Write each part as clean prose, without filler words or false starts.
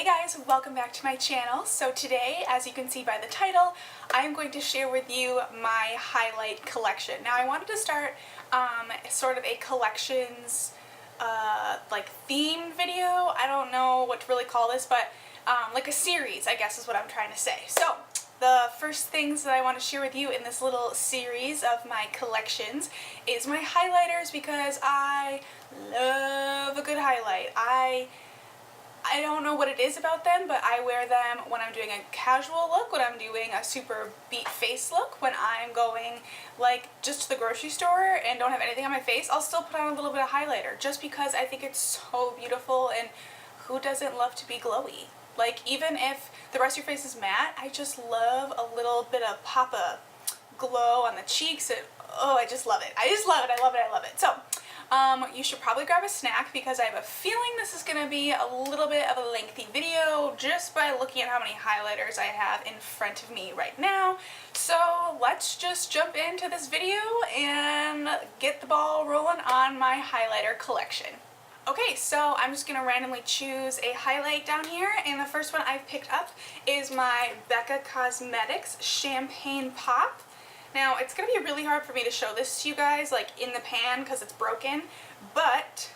guys, welcome back to my channel. So today, as you can see by the title, I am going to share with you my highlight collection. Now I wanted to start sort of a collections like themed video. I don't know what to really call this, but like a series, I guess is what I'm trying to say. So the first things that I want to share with you in this little series of my collections is my highlighters, because I love a good highlight. I don't know what it is about them, but I wear them when I'm doing a casual look, when I'm doing a super beat face look, when I'm going like just to the grocery store and don't have anything on my face. I'll still put on a little bit of highlighter just because I think it's so beautiful, and who doesn't love to be glowy? Like, even if the rest of your face is matte, I just love a little bit of pop of glow on the cheeks. And oh, I just love it. I just love it. I love it. I love it. So you should probably grab a snack, because I have a feeling this is going to be a little bit of a lengthy video just by looking at how many highlighters I have in front of me right now. So let's just jump into this video and get the ball rolling on my highlighter collection. Okay, so I'm just going to randomly choose a highlight down here, and the first one I've picked up is my Becca Cosmetics Champagne Pop. Now, it's going to be really hard for me to show this to you guys, like in the pan, because it's broken, but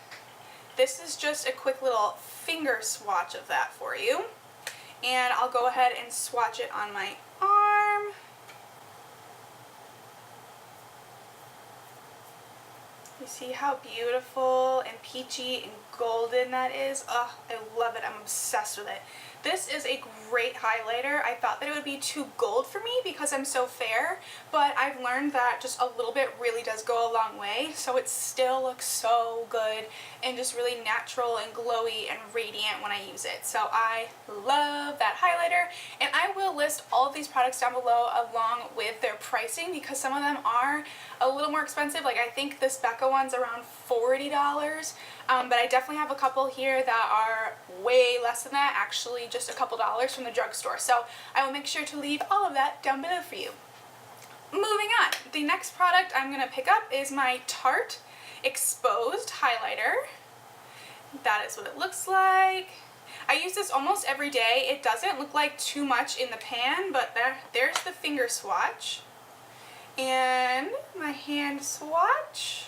this is just a quick little finger swatch of that for you. And I'll go ahead and swatch it on my arm. You see how beautiful and peachy and golden that is? Oh, I love it. I'm obsessed with it. This is a great highlighter. I thought that it would be too gold for me because I'm so fair, but I've learned that just a little bit really does go a long way, so it still looks so good and just really natural and glowy and radiant when I use it. So I love that highlighter, and I will list all of these products down below along with their pricing, because some of them are a little more expensive. Like, I think this Becca one's around $40, but I definitely have a couple here that are way less than that, actually just a couple dollars from the drugstore. So I will make sure to leave all of that down below for you. Moving on, the next product I'm going to pick up is my Tarte Exposed Highlighter. That is what it looks like. I use this almost every day. It doesn't look like too much in the pan, but there's the finger swatch and my hand swatch.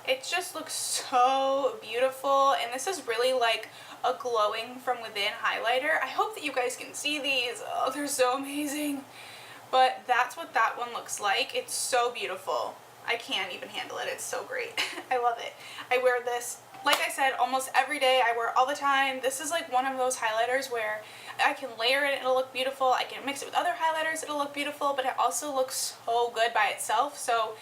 It just looks so beautiful, and this is really like a glowing from within highlighter. I hope that you guys can see these. Oh, they're so amazing. But that's what that one looks like. It's so beautiful. I can't even handle it. It's so great. I love it. I wear this, like I said, almost every day. I wear it all the time. This is like one of those highlighters where I can layer it, it'll look beautiful. I can mix it with other highlighters, it'll look beautiful, but it also looks so good by itself. So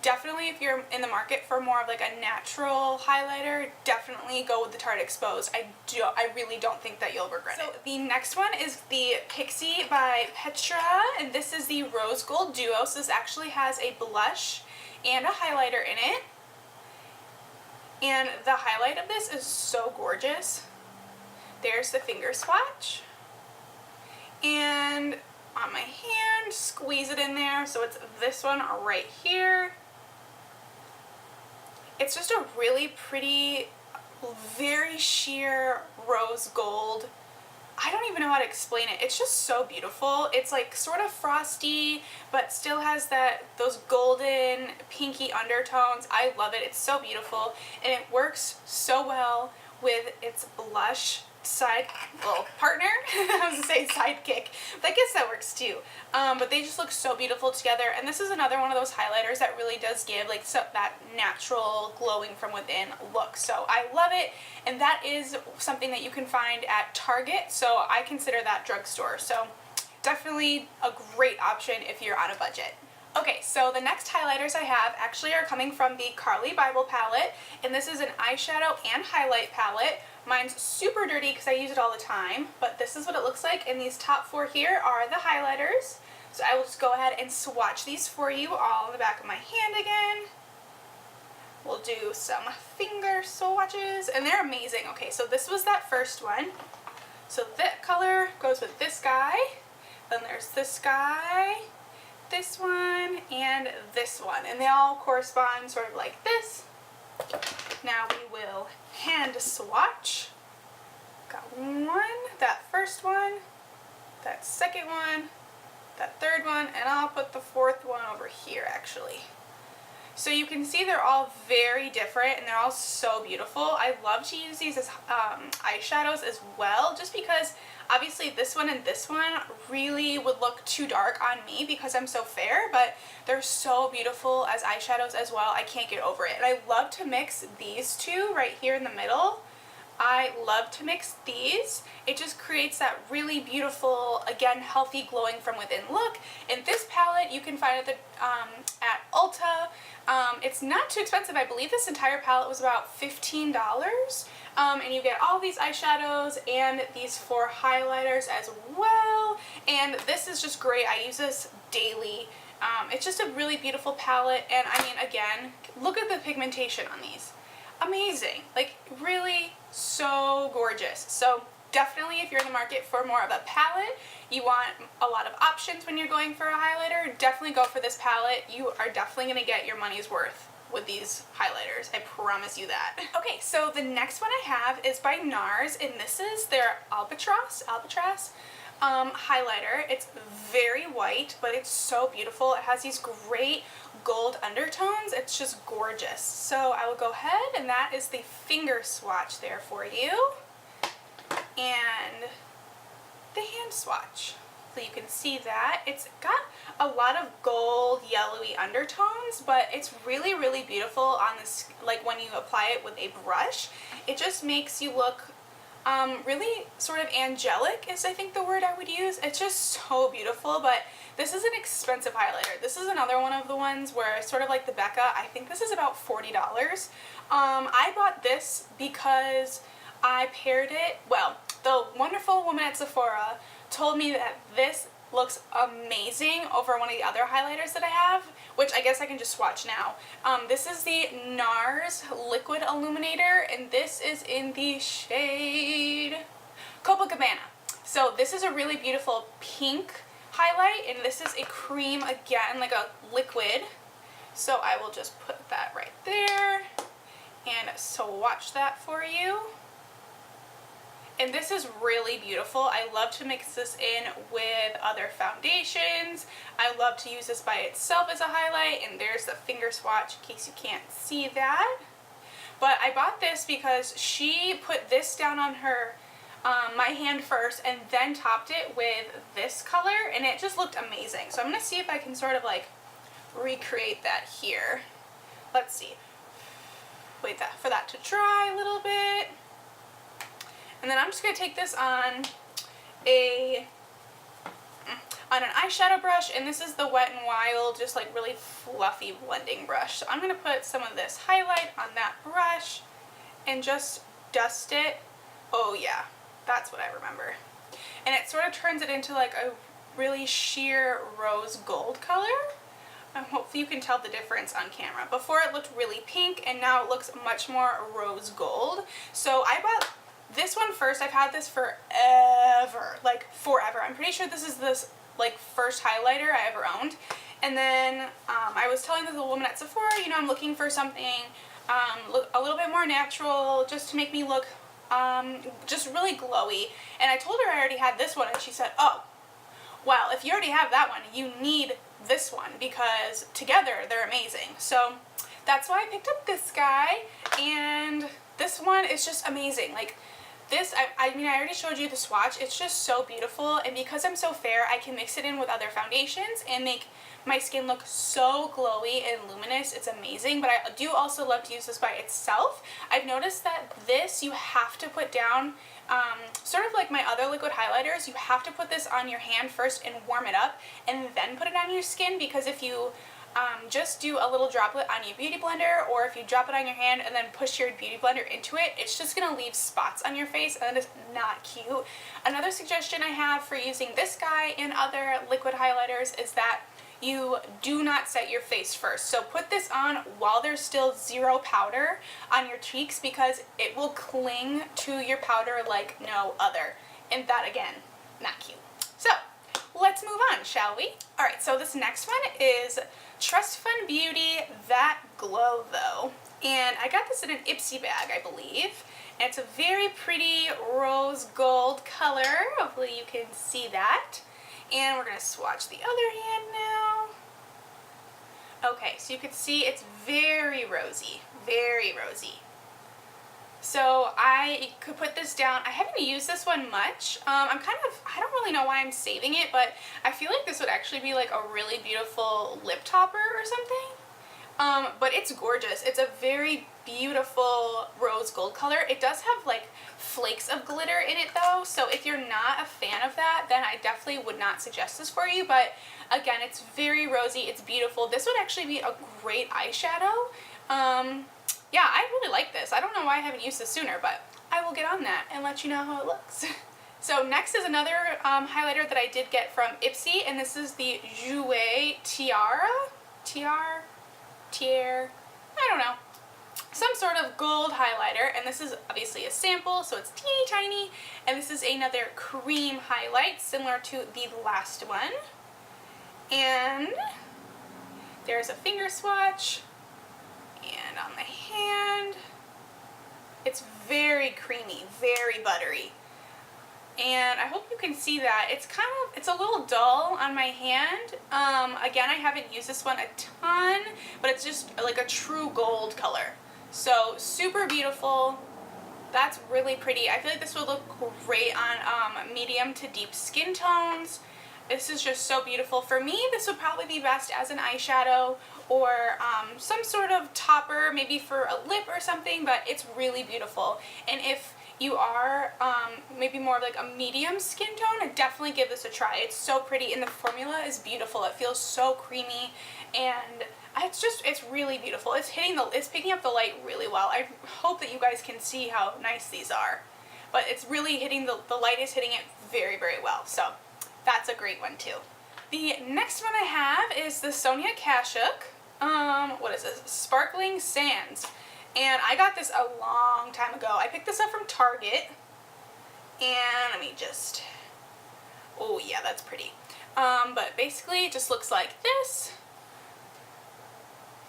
definitely, if you're in the market for more of like a natural highlighter, definitely go with the Tarte Exposed. I really don't think that you'll regret it. So the next one is the Pixie by Petra, and this is the Rose Gold Duo. So this actually has a blush and a highlighter in it. And the highlight of this is so gorgeous. There's the finger swatch. And on my hand, squeeze it in there. So it's this one right here. It's just a really pretty, very sheer rose gold. I don't even know how to explain it. It's just so beautiful. It's like sort of frosty, but still has those golden, pinky undertones. I love it. It's so beautiful, and it works so well with its blush partner. I was gonna say sidekick, but I guess that works too. But they just look so beautiful together, and this is another one of those highlighters that really does give like that natural glowing from within look. So I love it, and that is something that you can find at Target, so I consider that drugstore. So definitely a great option if you're on a budget. Okay, so the next highlighters I have actually are coming from the Carly Bible palette, and this is an eyeshadow and highlight palette. Mine's super dirty because I use it all the time, but this is what it looks like, and these top four here are the highlighters. So I will just go ahead and swatch these for you all on the back of my hand again. We'll do some finger swatches, and they're amazing. Okay, so this was that first one. So that color goes with this guy, then there's this guy, this one, and this one, and they all correspond sort of like this. Now we will hand swatch, Got one, that first one, that second one, that third one, and I'll put the fourth one over here actually. So you can see they're all very different and they're all so beautiful. I love to use these as eyeshadows as well, just because obviously this one and this one really would look too dark on me because I'm so fair, but they're so beautiful as eyeshadows as well. I can't get over it. And I love to mix these two right here in the middle. I love to mix these. It just creates that really beautiful, again, healthy, glowing from within look. And this palette you can find at Ulta. It's not too expensive. I believe this entire palette was about $15. And you get all these eyeshadows and these 4 highlighters as well. And this is just great. I use this daily. It's just a really beautiful palette. And I mean, again, look at the pigmentation on these. Amazing. Like, really so gorgeous. So definitely, if you're in the market for more of a palette, you want a lot of options when you're going for a highlighter, definitely go for this palette. You are definitely going to get your money's worth with these highlighters. I promise you that. Okay, so the next one I have is by NARS, and this is their Albatross highlighter. It's very white, but it's so beautiful. It has these great gold undertones. It's just gorgeous. So I will go ahead, and that is the finger swatch there for you. And the hand swatch. So you can see that. It's got a lot of gold, yellowy undertones, but it's really, really beautiful on this, like when you apply it with a brush. It just makes you look really sort of angelic is I think the word I would use. It's just so beautiful, but this is an expensive highlighter. This is another one of the ones where sort of like the Becca, I think this is about $40. I bought this because I paired it, well, the wonderful woman at Sephora told me that this looks amazing over one of the other highlighters that I have, which I guess I can just swatch now. This is the NARS Liquid Illuminator, and this is in the shade Copacabana. So this is a really beautiful pink highlight, and this is a cream, again, like a liquid. So I will just put that right there and swatch that for you. And this is really beautiful. I love to mix this in with other foundations. I love to use this by itself as a highlight, and there's the finger swatch in case you can't see that. But I bought this because she put this down on her my hand first and then topped it with this color, and it just looked amazing. So I'm going to see if I can sort of like recreate that here. Let's see. Wait for that to dry a little bit. And then I'm just going to take this on an eyeshadow brush, and this is the Wet n Wild, just like really fluffy blending brush. So I'm going to put some of this highlight on that brush and just dust it. Oh yeah, that's what I remember. And it sort of turns it into like a really sheer rose gold color. Hopefully you can tell the difference on camera. Before it looked really pink, and now it looks much more rose gold. So I bought this one first. I've had this forever, like forever. I'm pretty sure this is this like first highlighter I ever owned. And then I was telling the woman at Sephora, you know, I'm looking for something look a little bit more natural, just to make me look just really glowy. And I told her I already had this one, and she said, oh, well, if you already have that one, you need this one because together they're amazing. So that's why I picked up this guy, and this one is just amazing. Like this, I mean, I already showed you the swatch. It's just so beautiful, and because I'm so fair, I can mix it in with other foundations and make my skin look so glowy and luminous. It's amazing, but I do also love to use this by itself. I've noticed that this you have to put down, sort of like my other liquid highlighters, you have to put this on your hand first and warm it up and then put it on your skin, because if you just do a little droplet on your beauty blender, or if you drop it on your hand and then push your beauty blender into it, it's just going to leave spots on your face, and it's not cute. Another suggestion I have for using this guy and other liquid highlighters is that you do not set your face first. So put this on while there's still zero powder on your cheeks, because it will cling to your powder like no other. And that, again, not cute. So let's move on, shall we? Alright, so this next one is Trust Fund Beauty That Glow Though. And I got this in an Ipsy bag, I believe. And it's a very pretty rose gold color. Hopefully you can see that. And we're going to swatch the other hand now. Okay, so you can see it's very rosy, very rosy. So I could put this down. I haven't used this one much. I don't really know why I'm saving it, but I feel like this would actually be like a really beautiful lip topper or something. But it's gorgeous. It's a very beautiful rose gold color. It does have like flakes of glitter in it though, so if you're not a fan of that, then I definitely would not suggest this for you. But again, it's very rosy, it's beautiful. This would actually be a great eyeshadow. Yeah, I really like this. I don't know why I haven't used this sooner, but I will get on that and let you know how it looks. So next is another highlighter that I did get from Ipsy, and this is the Jouer Tiara, I don't know. Some sort of gold highlighter, and this is obviously a sample, so it's teeny tiny, and this is another cream highlight similar to the last one. And there's a finger swatch, and on the hand, it's very creamy, very buttery. And I hope you can see that. It's a little dull on my hand. Again, I haven't used this one a ton, but it's just like a true gold color. So super beautiful. That's really pretty. I feel like this would look great on medium to deep skin tones. This is just so beautiful. For me, this would probably be best as an eyeshadow or some sort of topper, maybe for a lip or something, but it's really beautiful. And if you are maybe more of like a medium skin tone, definitely give this a try. It's so pretty, and the formula is beautiful. It feels so creamy, and it's really beautiful. It's picking up the light really well. I hope that you guys can see how nice these are, but it's really hitting the light is hitting it very, very well. So that's a great one too. The next one I have is the Sonia Kashuk. What is this? Sparkling Sands. And I got this a long time ago. I picked this up from Target. And let me just... Oh yeah, that's pretty. But basically it just looks like this.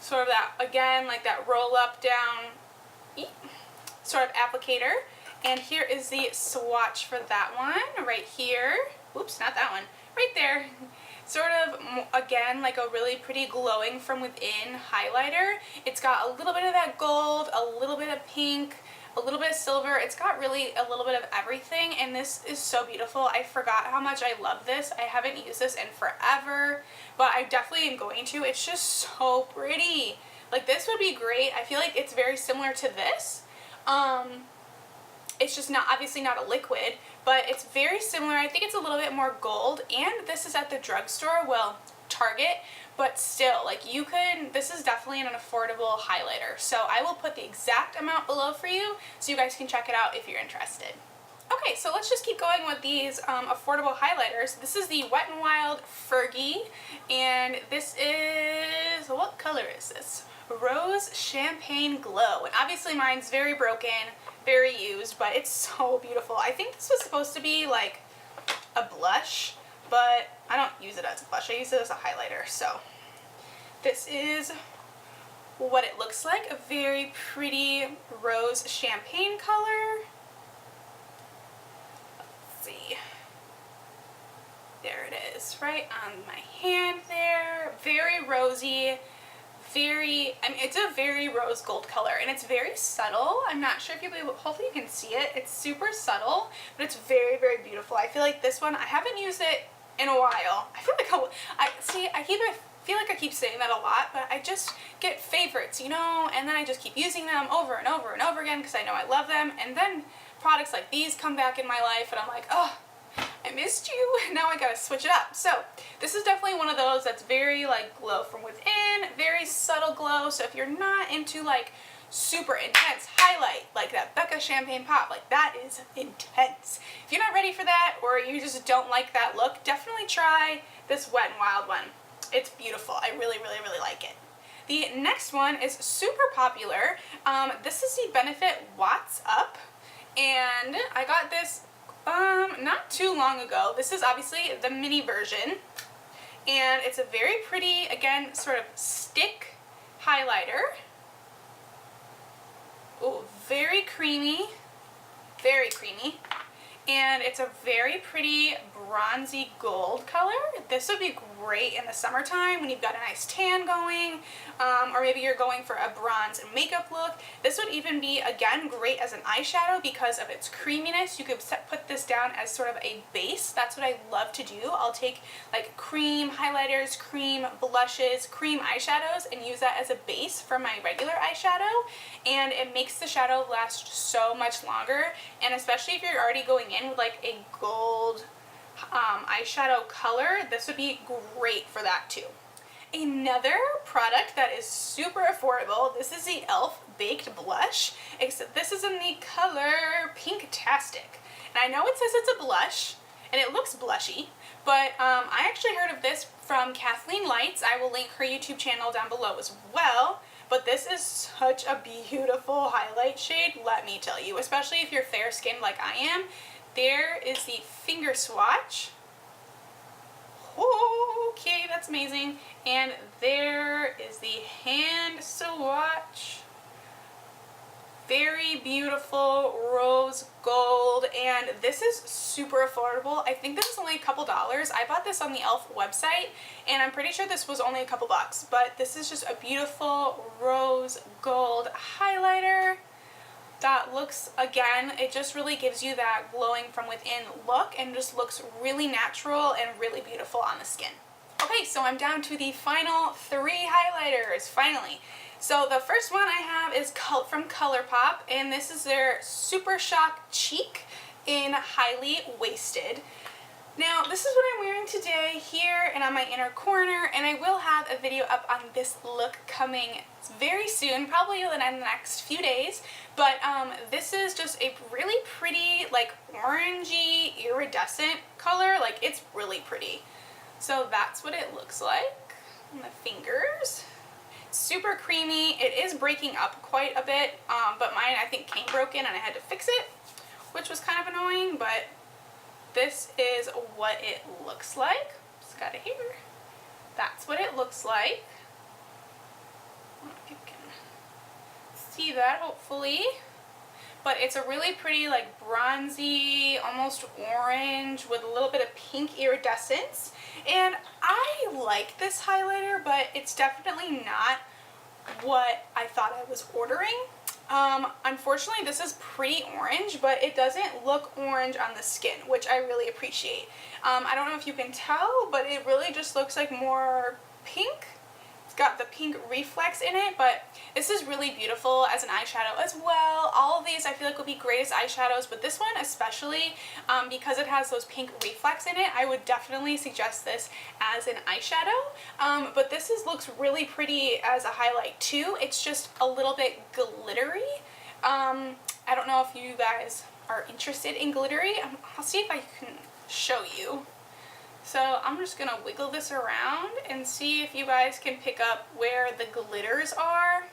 Sort of that, again, like that roll up down sort of applicator. And here is the swatch for that one right here. Oops, not that one. Right there. Sort of, again, like a really pretty glowing from within highlighter. It's got a little bit of that gold, a little bit of pink, a little bit of silver. It's got really a little bit of everything, and this is so beautiful. I forgot how much I love this. I haven't used this in forever, but I definitely am going to. It's just so pretty. Like, this would be great. I feel like it's very similar to this. It's just not, obviously not a liquid, but it's very similar. I think it's a little bit more gold, and this is at the drugstore, well, Target, but still, like, this is definitely an affordable highlighter. So I will put the exact amount below for you so you guys can check it out if you're interested. Okay, so let's just keep going with these affordable highlighters. This is the Wet n Wild Fergie, and this is, what color is this? Rose Champagne Glow. And obviously mine's very broken, very used, but it's so beautiful. I think this was supposed to be like a blush, but I don't use it as a blush. I use it as a highlighter. So this is what it looks like. A very pretty rose champagne color. Let's see. There it is, right on my hand there. Very rosy. It's a very rose gold color, and it's very subtle. I'm not sure if you'll be able, hopefully you can see it. It's super subtle, but it's very, very beautiful. I feel like this one, I haven't used it in a while. I feel like I feel like I keep saying that a lot, but I just get favorites, you know, and then I just keep using them over and over and over again because I know I love them, and then products like these come back in my life, and I'm like, oh, I missed you, now I gotta switch it up. So this is definitely one of those that's very like glow from within, very subtle glow. So if you're not into like super intense highlight like that Becca Champagne Pop, like that is intense. If you're not ready for that, or you just don't like that look, definitely try this Wet n Wild one. It's beautiful. I really, really, really like it. The next one is super popular. This is the Benefit Watts Up, and I got this not too long ago. This is obviously the mini version, and it's a very pretty, again, sort of stick highlighter. Ooh, very creamy, very creamy. And it's a very pretty bronzy gold color. This would be great in the summertime when you've got a nice tan going, or maybe you're going for a bronze makeup look. This would even be, again, great as an eyeshadow because of its creaminess. You could put this down as sort of a base. That's what I love to do. I'll take like cream highlighters, cream blushes, cream eyeshadows, and use that as a base for my regular eyeshadow. And it makes the shadow last so much longer. And especially if you're already going in with like a gold eyeshadow color, this would be great for that too. Another product that is super affordable, this is the e.l.f. Baked Blush, except this is in the color Pinktastic. And I know it says it's a blush, and it looks blushy, but I actually heard of this from Kathleen Lights. I will link her YouTube channel down below as well. But this is such a beautiful highlight shade, let me tell you, especially if you're fair skinned like I am. There is the finger swatch. Oh, okay, that's amazing. And there is the hand swatch. Very beautiful rose gold, and this is super affordable. I think this is only a couple dollars. I bought this on the e.l.f. website, and I'm pretty sure this was only a couple bucks, but this is just a beautiful rose gold highlighter that looks, again, it just really gives you that glowing from within look and just looks really natural and really beautiful on the skin. Okay, so I'm down to the final 3 highlighters, finally. So the first one I have is from ColourPop, and this is their Super Shock Cheek in Highly Wasted. Now, this is what I'm wearing today here and on my inner corner, and I will have a video up on this look coming very soon, probably in the next few days, but this is just a really pretty, like, orangey, iridescent color. Like, it's really pretty. So that's what it looks like on the fingers. Super creamy. It is breaking up quite a bit, but mine I think came broken and I had to fix it, which was kind of annoying, but this is what it looks like. Just got it here. That's what it looks like. I don't know if you can see that, hopefully. But it's a really pretty, like, bronzy, almost orange with a little bit of pink iridescence. And I like this highlighter, but it's definitely not what I thought I was ordering. Unfortunately, this is pretty orange, but it doesn't look orange on the skin, which I really appreciate. I don't know if you can tell, but it really just looks like more pink. It's got the pink reflex in it, but this is really beautiful as an eyeshadow as well. All of these I feel like would be great as eyeshadows, but this one especially, because it has those pink reflex in it, I would definitely suggest this as an eyeshadow. But this looks really pretty as a highlight too. It's just a little bit glittery. I don't know if you guys are interested in glittery. I'll see if I can show you. So I'm just going to wiggle this around and see if you guys can pick up where the glitters are.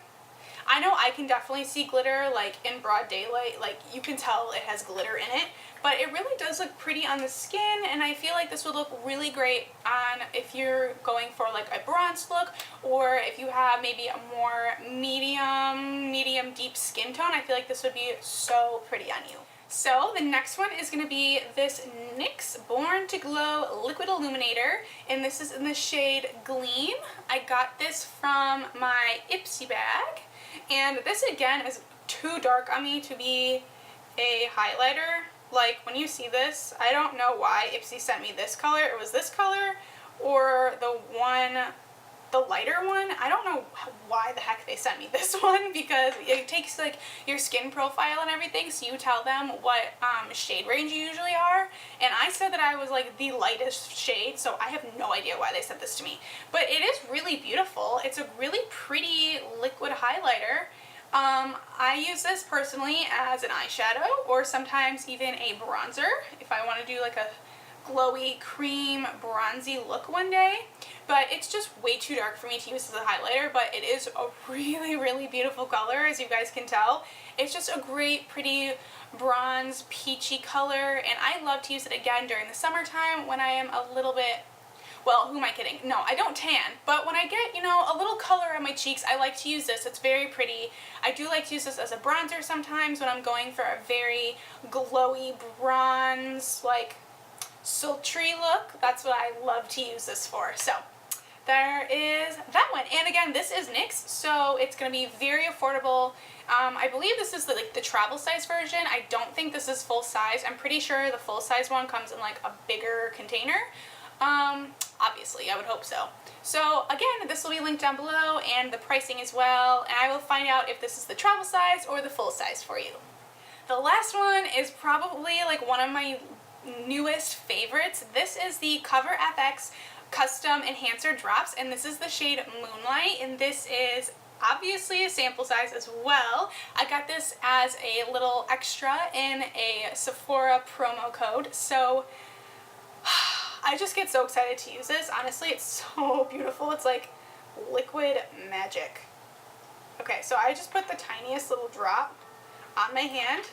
I know I can definitely see glitter, like, in broad daylight. Like, you can tell it has glitter in it, but it really does look pretty on the skin, and I feel like this would look really great on if you're going for, like, a bronze look, or if you have maybe a more medium deep skin tone. I feel like this would be so pretty on you. So the next one is going to be this NYX Born to Glow Liquid Illuminator, and this is in the shade Gleam. I got this from my Ipsy bag, and this again is too dark on me to be a highlighter. Like, when you see this, I don't know why Ipsy sent me this color. It was this color or the lighter one. I don't know why the heck they sent me this one, because it takes, like, your skin profile and everything, so you tell them what shade range you usually are, and I said that I was, like, the lightest shade, so I have no idea why they sent this to me. But it is really beautiful. It's a really pretty liquid highlighter. I use this personally as an eyeshadow, or sometimes even a bronzer if I want to do, like, a glowy cream bronzy look one day. But it's just way too dark for me to use as a highlighter, but it is a really beautiful color, as you guys can tell. It's just a great pretty bronze peachy color, and I love to use it again during the summertime when I am a little bit Well, who am I kidding? No, I don't tan, but when I get, you know, a little color on my cheeks, I like to use this. It's very pretty. I do like to use this as a bronzer sometimes when I'm going for a very glowy bronze, like, sultry look. That's what I love to use this for. So there is that one. And again, this is NYX, so it's going to be very affordable. I believe this is the travel size version. I don't think this is full size. I'm pretty sure the full size one comes in like a bigger container. Obviously, I would hope so. So again, this will be linked down below and the pricing as well, and I will find out if this is the travel size or the full size for you. The last one is probably like one of my newest favorites. This is the Cover FX Custom Enhancer Drops, and this is the shade Moonlight, and this is obviously a sample size as well. I got this as a little extra in a Sephora promo code, so I just get so excited to use this. Honestly, it's so beautiful. It's like liquid magic. Okay, so I just put the tiniest little drop on my hand.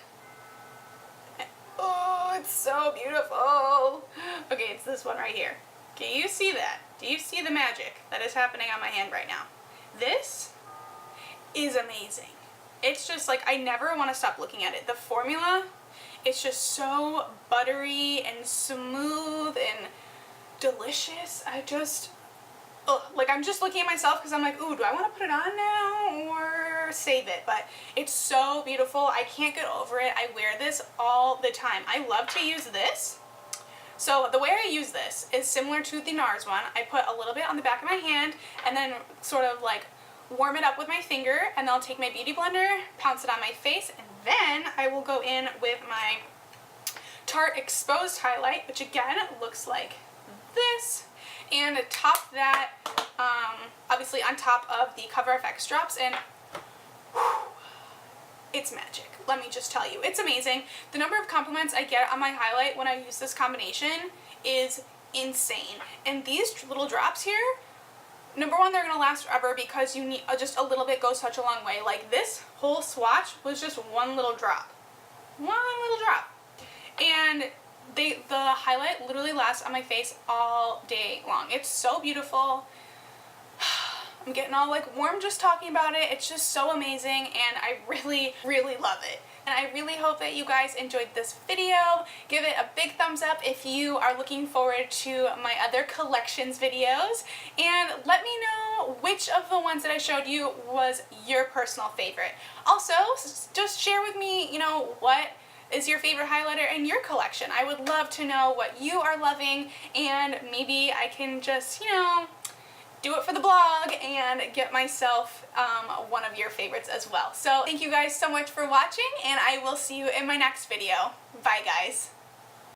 Oh, it's so beautiful. Okay, it's this one right here. Can you see that? Do you see the magic that is happening on my hand right now? This is amazing. It's just like, I never want to stop looking at it. The formula, it's just so buttery and smooth and delicious. Like, I'm just looking at myself because I'm like, ooh, do I want to put it on now or save it? But it's so beautiful. I can't get over it. I wear this all the time. I love to use this. So the way I use this is similar to the NARS one. I put a little bit on the back of my hand and then sort of like warm it up with my finger, and then I'll take my beauty blender, pounce it on my face, and then I will go in with my Tarte Exposed Highlight, which again looks like this, and top that obviously on top of the Cover FX drops, and whew, it's magic. Let me just tell you, it's amazing. The number of compliments I get on my highlight when I use this combination is insane. And these little drops here, number one, they're going to last forever because you need just a little bit goes such a long way. Like, this whole swatch was just one little drop. One little drop. And the highlight literally lasts on my face all day long. It's so beautiful. I'm getting all like warm just talking about it. It's just so amazing, and I really, really love it. And I really hope that you guys enjoyed this video. Give it a big thumbs up if you are looking forward to my other collections videos. And let me know which of the ones that I showed you was your personal favorite. Also, just share with me, you know, what is your favorite highlighter in your collection. I would love to know what you are loving, and maybe I can just, you know, do it for the blog and get myself one of your favorites as well. So thank you guys so much for watching, and I will see you in my next video. Bye guys.